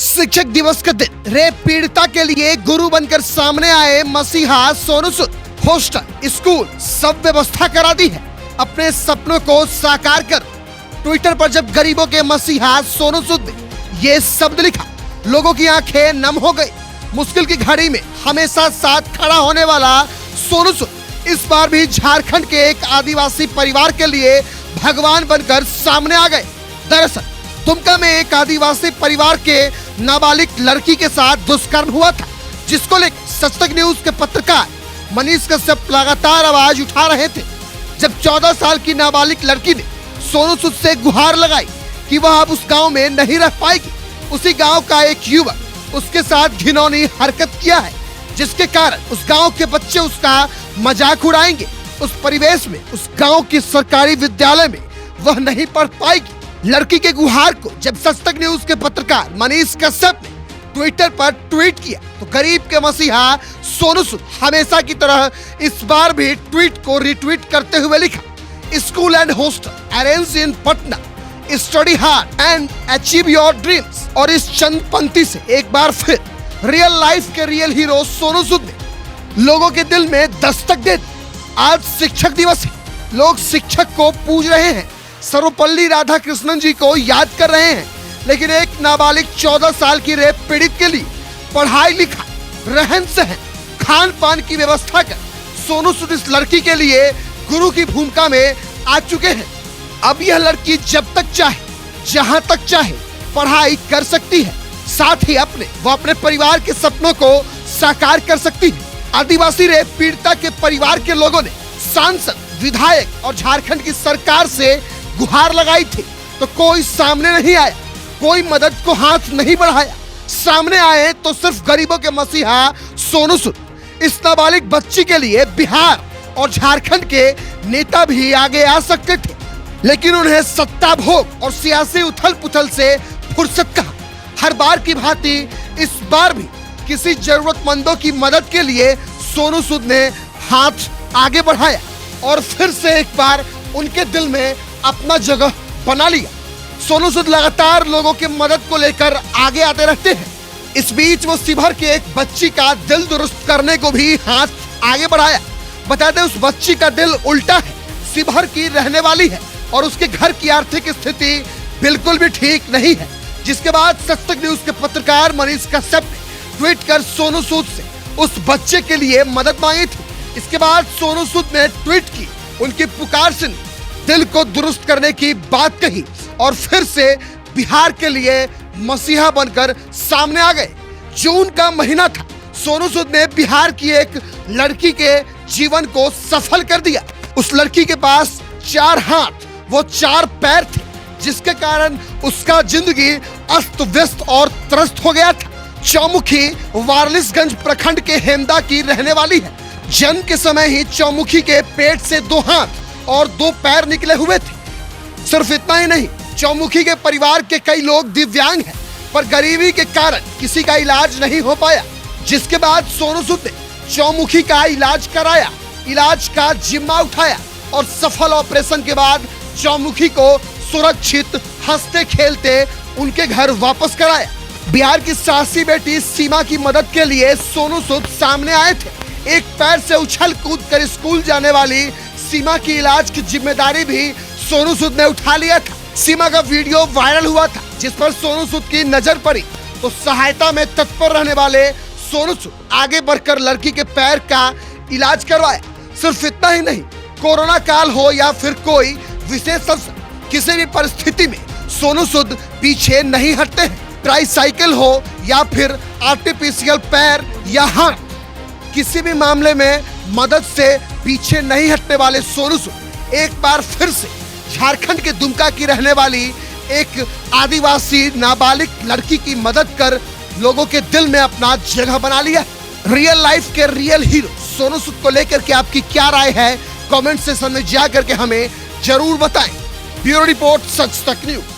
शिक्षक दिवस के दिन रेप पीड़िता के लिए गुरु बनकर सामने आए मसीहा सोनू सूद। हॉस्टल, स्कूल सब व्यवस्था करा दी है। अपने सपनों को साकार कर ट्विटर पर जब गरीबों के मसीहा सोनू सूद ने ये शब्द लिखा, लोगों की आंखें नम हो गई। मुश्किल की घड़ी में हमेशा साथ खड़ा होने वाला सोनू सूद इस बार भी झारखंड के एक आदिवासी परिवार के लिए भगवान बनकर सामने आ गए। दरअसल दुमका में एक आदिवासी परिवार के नाबालिग लड़की के साथ दुष्कर्म हुआ था, जिसको लेकर सच तक न्यूज के पत्रकार मनीष कश्यप लगातार आवाज उठा रहे थे। जब 14 साल की नाबालिग लड़की ने सोनू सूद से गुहार लगाई कि वह अब उस गांव में नहीं रह पाएगी, उसी गांव का एक युवक उसके साथ घिनौनी हरकत किया है, जिसके कारण उस गांव के बच्चे उसका मजाक उड़ाएंगे। उस परिवेश में उस गांव के सरकारी विद्यालय में वह नहीं पढ़ पाएगी। लड़की के गुहार को जब सच तक न्यूज के पत्रकार मनीष कश्यप ने ट्विटर पर ट्वीट किया तो गरीब के मसीहा सोनू सूद हमेशा की तरह इस बार भी ट्वीट को रिट्वीट करते हुए लिखा, school and hostel arrange in Patna, study hard and achieve your dreams. और इस चंद पंक्ति से एक बार फिर रियल लाइफ के रियल हीरो सोनू सूद ने लोगों के दिल में दस्तक दे दी। आज शिक्षक दिवस है, लोग शिक्षक को पूज रहे हैं, सर्वपल्ली राधाकृष्णन जी को याद कर रहे हैं, लेकिन एक नाबालिग 14 साल की रेप पीड़ित के लिए पढ़ाई लिखाई, रहन सहन, खान पान की व्यवस्था कर सोनू सूद इस लड़की के लिए गुरु की भूमिका में आ चुके हैं। अब यह लड़की जब तक चाहे, जहां तक चाहे पढ़ाई कर सकती है, साथ ही अपने परिवार के सपनों को साकार कर सकती है। आदिवासी रेप पीड़िता के परिवार के लोगों ने सांसद, विधायक और झारखंड की सरकार से गुहार लगाई थी, तो कोई सामने नहीं आया, कोई मदद को हाथ नहीं बढ़ाया। सामने आए तो सिर्फ गरीबों के मसीहा सोनू सूद। इस नाबालिग बच्ची के लिए बिहार और झारखंड के नेता भी आगे आ सकते थे, लेकिन उन्हें सत्ता भोग और सियासी उथल पुथल से फुर्सत कहा। हर बार की भांति इस बार भी किसी जरूरतमंदों की मदद के लिए सोनू सूद ने हाथ आगे बढ़ाया और फिर से एक बार उनके दिल में अपना जगह बना लिया। सोनू सूद लगातार लोगों की मदद को लेकर आगे आते रहते हैं। इस बीच वो शिवहर के एक बच्ची का दिल दुरुस्त करने को भी हाथ आगे बढ़ाया। बता दें, उस बच्ची का दिल उल्टा है, शिवहर की रहने वाली है और उसके घर की आर्थिक स्थिति बिल्कुल भी ठीक नहीं है, जिसके बाद सच तक न्यूज के पत्रकार मनीष कश्यप ने ट्वीट कर सोनू सूद से उस बच्चे के लिए मदद मांगी थी। इसके बाद सोनू सूद ने ट्वीट की, उनकी पुकार सुनी, दिल को दुरुस्त करने की बात कही और फिर से बिहार के लिए मसीहा बनकर सामने आ गए। जून का महीना था, सोनू सूद ने बिहार की एक लड़की के जीवन को सफल कर दिया। उस लड़की के पास 4 हाथ वो 4 पैर थे, जिसके कारण उसका जिंदगी अस्त व्यस्त और त्रस्त हो गया था। चौमुखी वारलिसगंज प्रखंड के हेमदा की रहने वाली है। जन्म के समय ही चौमुखी के पेट से 2 हाथ और 2 पैर निकले हुए थे। सिर्फ इतना ही नहीं, चौमुखी के परिवार के कई लोग दिव्यांग हैं, पर गरीबी के कारण किसी का इलाज नहीं हो पाया, जिसके बाद सोनू सूद ने चौमुखी का इलाज कराया, इलाज का जिम्मा उठाया और सफल ऑपरेशन के बाद चौमुखी को सुरक्षित हंसते खेलते उनके घर वापस कराया। बिहार की साहसी बेटी सीमा की मदद के लिए सोनू सूद सामने आए थे। एक पैर से उछल कूद कर स्कूल जाने वाली सीमा की इलाज की जिम्मेदारी भी सोनू सूद ने उठा लिया था। सीमा का वीडियो वायरल हुआ था, जिस पर सोनू सूद की नजर पड़ी तो सहायता में तत्पर रहने वाले सोनू सूद आगे बढ़कर लड़की के पैर का इलाज करवाया। सिर्फ इतना ही नहीं, कोरोना काल हो या फिर कोई विशेष अवसर, किसी भी परिस्थिति में सोनू सूद पीछे नहीं हटते हैं। ट्राईसाइकिल हो या फिर आर्टिफिशियल पैर या हाथ, किसी भी मामले में मदद से पीछे नहीं हटने वाले सोनू सूद एक बार फिर से झारखंड के दुमका की रहने वाली एक आदिवासी नाबालिग लड़की की मदद कर लोगों के दिल में अपना जगह बना लिया। रियल लाइफ के रियल हीरो सोनू सूद को लेकर के आपकी क्या राय है, कमेंट सेक्शन में जाकर के हमें जरूर बताएं। ब्यूरो रिपोर्ट, सच तक न्यूज।